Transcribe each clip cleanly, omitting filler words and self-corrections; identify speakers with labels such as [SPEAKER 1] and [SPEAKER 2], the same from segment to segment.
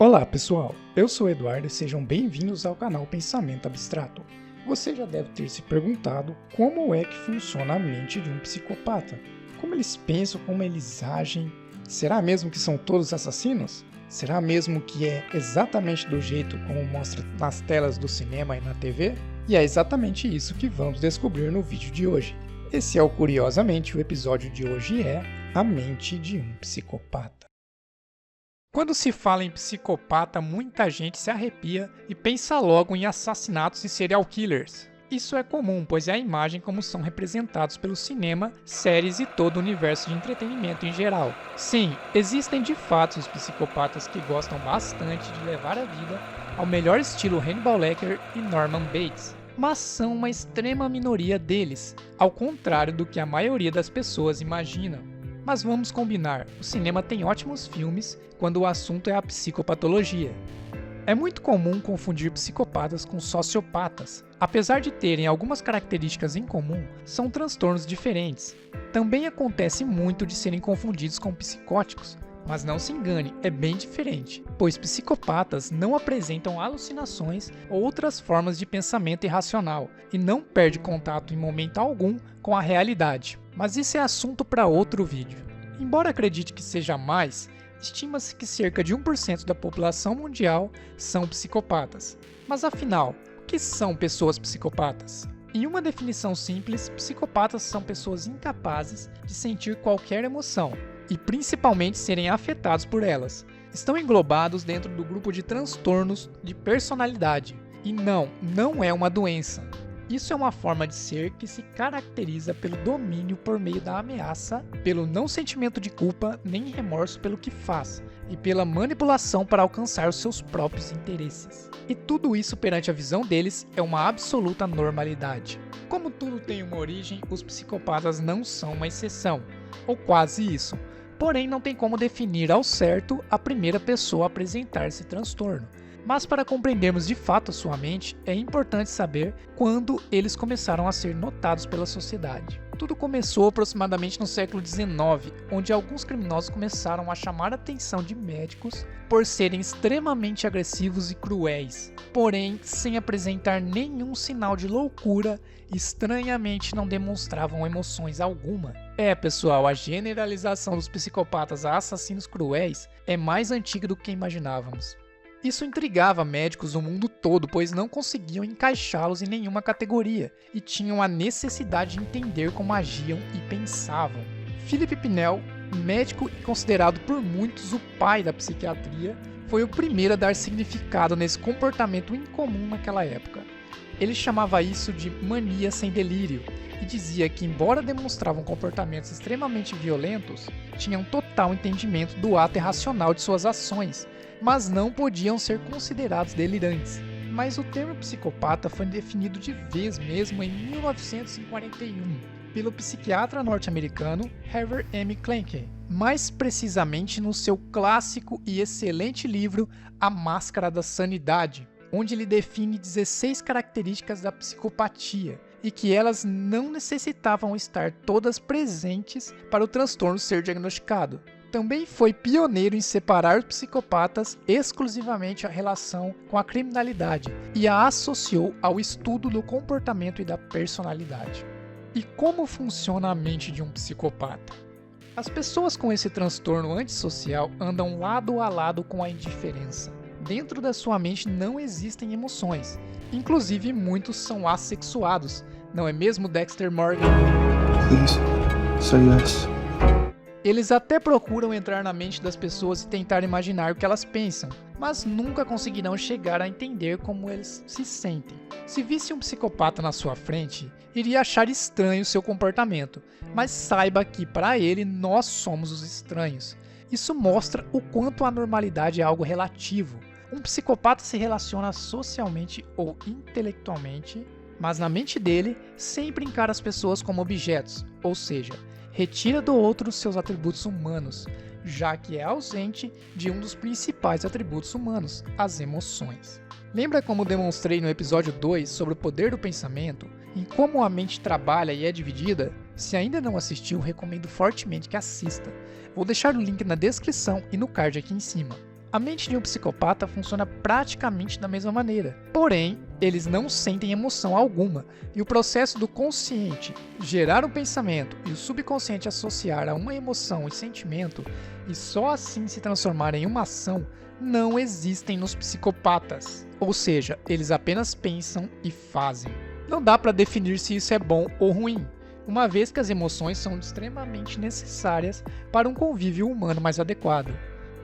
[SPEAKER 1] Olá pessoal, eu sou o Eduardo e sejam bem-vindos ao canal Pensamento Abstrato. Você já deve ter se perguntado como é que funciona a mente de um psicopata. Como eles pensam, como eles agem? Será mesmo que são todos assassinos? Será mesmo que é exatamente do jeito como mostra nas telas do cinema e na TV? E é exatamente isso que vamos descobrir no vídeo de hoje. Esse é curiosamente, o episódio de hoje é A Mente de um Psicopata. Quando se fala em psicopata, muita gente se arrepia e pensa logo em assassinatos e serial killers. Isso é comum, pois é a imagem como são representados pelo cinema, séries e todo o universo de entretenimento em geral. Sim, existem de fato os psicopatas que gostam bastante de levar a vida ao melhor estilo Hannibal Lecter e Norman Bates, mas são uma extrema minoria deles, ao contrário do que a maioria das pessoas imagina. Mas vamos combinar, o cinema tem ótimos filmes quando o assunto é a psicopatologia. É muito comum confundir psicopatas com sociopatas. Apesar de terem algumas características em comum, são transtornos diferentes. Também acontece muito de serem confundidos com psicóticos, mas não se engane, é bem diferente, pois psicopatas não apresentam alucinações ou outras formas de pensamento irracional e não perdem contato em momento algum com a realidade. Mas isso é assunto para outro vídeo. Embora acredite que seja mais, estima-se que cerca de 1% da população mundial são psicopatas. Mas afinal, o que são pessoas psicopatas? Em uma definição simples, psicopatas são pessoas incapazes de sentir qualquer emoção e principalmente serem afetados por elas. Estão englobados dentro do grupo de transtornos de personalidade. E não é uma doença. Isso é uma forma de ser que se caracteriza pelo domínio por meio da ameaça, pelo não sentimento de culpa nem remorso pelo que faz, e pela manipulação para alcançar os seus próprios interesses. E tudo isso perante a visão deles é uma absoluta normalidade. Como tudo tem uma origem, os psicopatas não são uma exceção, ou quase isso. Porém, não tem como definir ao certo a primeira pessoa a apresentar esse transtorno. Mas para compreendermos de fato a sua mente, é importante saber quando eles começaram a ser notados pela sociedade. Tudo começou aproximadamente no século XIX, onde alguns criminosos começaram a chamar a atenção de médicos por serem extremamente agressivos e cruéis. Porém, sem apresentar nenhum sinal de loucura, estranhamente não demonstravam emoções alguma. Pessoal, a generalização dos psicopatas a assassinos cruéis é mais antiga do que imaginávamos. Isso intrigava médicos do mundo todo, pois não conseguiam encaixá-los em nenhuma categoria e tinham a necessidade de entender como agiam e pensavam. Philip Pinel, médico e considerado por muitos o pai da psiquiatria, foi o primeiro a dar significado nesse comportamento incomum naquela época. Ele chamava isso de mania sem delírio e dizia que, embora demonstravam comportamentos extremamente violentos, tinham total entendimento do ato irracional de suas ações, mas não podiam ser considerados delirantes. Mas o termo psicopata foi definido de vez mesmo em 1941 pelo psiquiatra norte-americano Harvey M. Klenke, mais precisamente no seu clássico e excelente livro A Máscara da Sanidade, onde ele define 16 características da psicopatia e que elas não necessitavam estar todas presentes para o transtorno ser diagnosticado. Também foi pioneiro em separar os psicopatas exclusivamente a relação com a criminalidade e a associou ao estudo do comportamento e da personalidade. E como funciona a mente de um psicopata? As pessoas com esse transtorno antissocial andam lado a lado com a indiferença. Dentro da sua mente não existem emoções, inclusive muitos são assexuados, não é mesmo, Dexter Morgan?
[SPEAKER 2] Please, say yes.
[SPEAKER 1] Eles até procuram entrar na mente das pessoas e tentar imaginar o que elas pensam, mas nunca conseguirão chegar a entender como eles se sentem. Se visse um psicopata na sua frente, iria achar estranho seu comportamento, mas saiba que para ele nós somos os estranhos. Isso mostra o quanto a normalidade é algo relativo. Um psicopata se relaciona socialmente ou intelectualmente, mas na mente dele sempre encara as pessoas como objetos, ou seja, retira do outro seus atributos humanos, já que é ausente de um dos principais atributos humanos, as emoções. Lembra como demonstrei no episódio 2 sobre o poder do pensamento e como a mente trabalha e é dividida? Se ainda não assistiu, recomendo fortemente que assista. Vou deixar o link na descrição e no card aqui em cima. A mente de um psicopata funciona praticamente da mesma maneira, porém, eles não sentem emoção alguma, e o processo do consciente gerar um pensamento e o subconsciente associar a uma emoção e sentimento, e só assim se transformar em uma ação, não existem nos psicopatas. Ou seja, eles apenas pensam e fazem. Não dá para definir se isso é bom ou ruim, uma vez que as emoções são extremamente necessárias para um convívio humano mais adequado.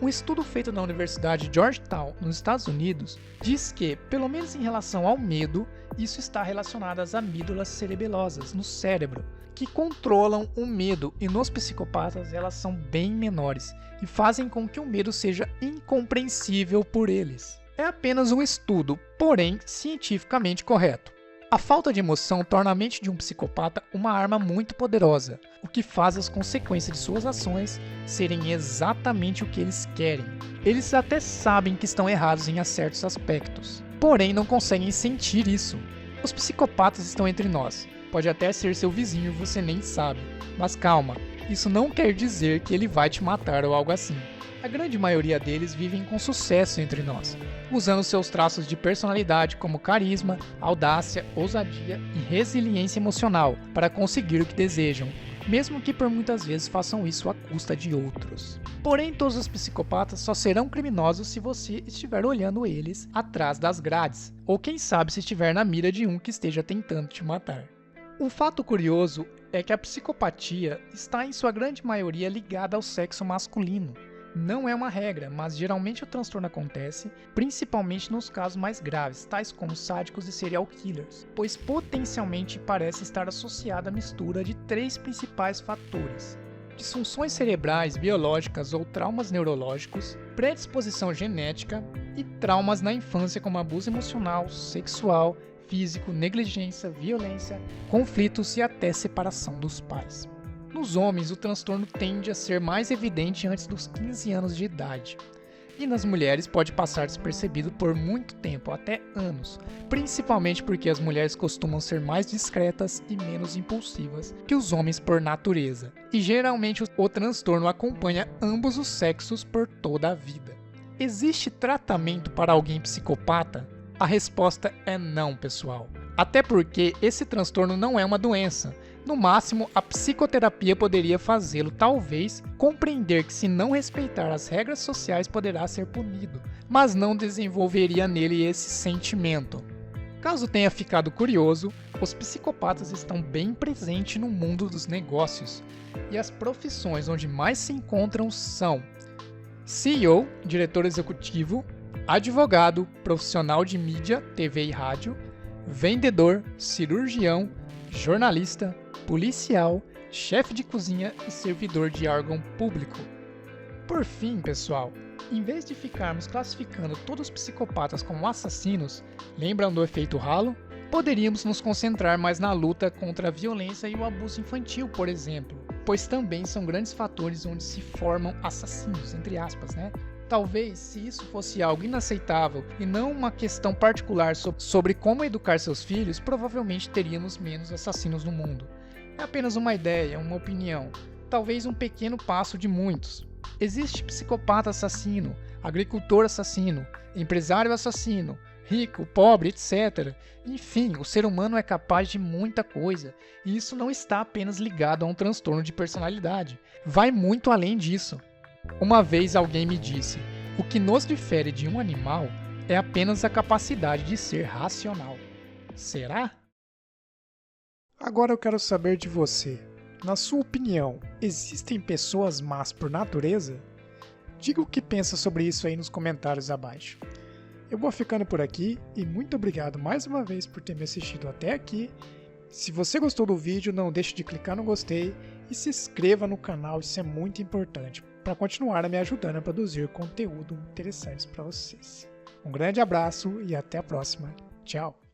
[SPEAKER 1] Um estudo feito na Universidade de Georgetown, nos Estados Unidos, diz que, pelo menos em relação ao medo, isso está relacionado às amígdalas cerebelosas no cérebro, que controlam o medo, e nos psicopatas elas são bem menores e fazem com que o medo seja incompreensível por eles. É apenas um estudo, porém cientificamente correto. A falta de emoção torna a mente de um psicopata uma arma muito poderosa, o que faz as consequências de suas ações serem exatamente o que eles querem. Eles até sabem que estão errados em certos aspectos, porém não conseguem sentir isso. Os psicopatas estão entre nós. Pode até ser seu vizinho e você nem sabe. Mas calma, isso não quer dizer que ele vai te matar ou algo assim. A grande maioria deles vivem com sucesso entre nós, usando seus traços de personalidade como carisma, audácia, ousadia e resiliência emocional para conseguir o que desejam, mesmo que por muitas vezes façam isso à custa de outros. Porém, todos os psicopatas só serão criminosos se você estiver olhando eles atrás das grades, ou quem sabe se estiver na mira de um que esteja tentando te matar. Um fato curioso é que a psicopatia está em sua grande maioria ligada ao sexo masculino. Não é uma regra, mas geralmente o transtorno acontece principalmente nos casos mais graves, tais como sádicos e serial killers, pois potencialmente parece estar associado à mistura de 3 principais fatores: disfunções cerebrais, biológicas ou traumas neurológicos, predisposição genética e traumas na infância como abuso emocional, sexual, físico, negligência, violência, conflitos e até separação dos pais. Nos homens, o transtorno tende a ser mais evidente antes dos 15 anos de idade, e nas mulheres pode passar despercebido por muito tempo, até anos, principalmente porque as mulheres costumam ser mais discretas e menos impulsivas que os homens por natureza, e geralmente o transtorno acompanha ambos os sexos por toda a vida. Existe tratamento para alguém psicopata? A resposta é não, pessoal. Até porque esse transtorno não é uma doença. No máximo, a psicoterapia poderia fazê-lo, talvez, compreender que se não respeitar as regras sociais poderá ser punido, mas não desenvolveria nele esse sentimento. Caso tenha ficado curioso, os psicopatas estão bem presentes no mundo dos negócios, e as profissões onde mais se encontram são CEO, diretor executivo, advogado, profissional de mídia, TV e rádio, vendedor, cirurgião, jornalista, policial, chefe de cozinha e servidor de órgão público. Por fim, pessoal, em vez de ficarmos classificando todos os psicopatas como assassinos, lembram do efeito halo? Poderíamos nos concentrar mais na luta contra a violência e o abuso infantil, por exemplo, pois também são grandes fatores onde se formam assassinos, entre aspas, né? Talvez, se isso fosse algo inaceitável e não uma questão particular sobre como educar seus filhos, provavelmente teríamos menos assassinos no mundo. É apenas uma ideia, uma opinião, talvez um pequeno passo de muitos. Existe psicopata assassino, agricultor assassino, empresário assassino, rico, pobre, etc. Enfim, o ser humano é capaz de muita coisa, e isso não está apenas ligado a um transtorno de personalidade. Vai muito além disso. Uma vez alguém me disse: o que nos difere de um animal é apenas a capacidade de ser racional. Será? Agora eu quero saber de você. Na sua opinião, existem pessoas más por natureza? Diga o que pensa sobre isso aí nos comentários abaixo. Eu vou ficando por aqui e muito obrigado mais uma vez por ter me assistido até aqui. Se você gostou do vídeo, não deixe de clicar no gostei e se inscreva no canal, isso é muito importante para continuar me ajudando a produzir conteúdo interessante para vocês. Um grande abraço e até a próxima. Tchau!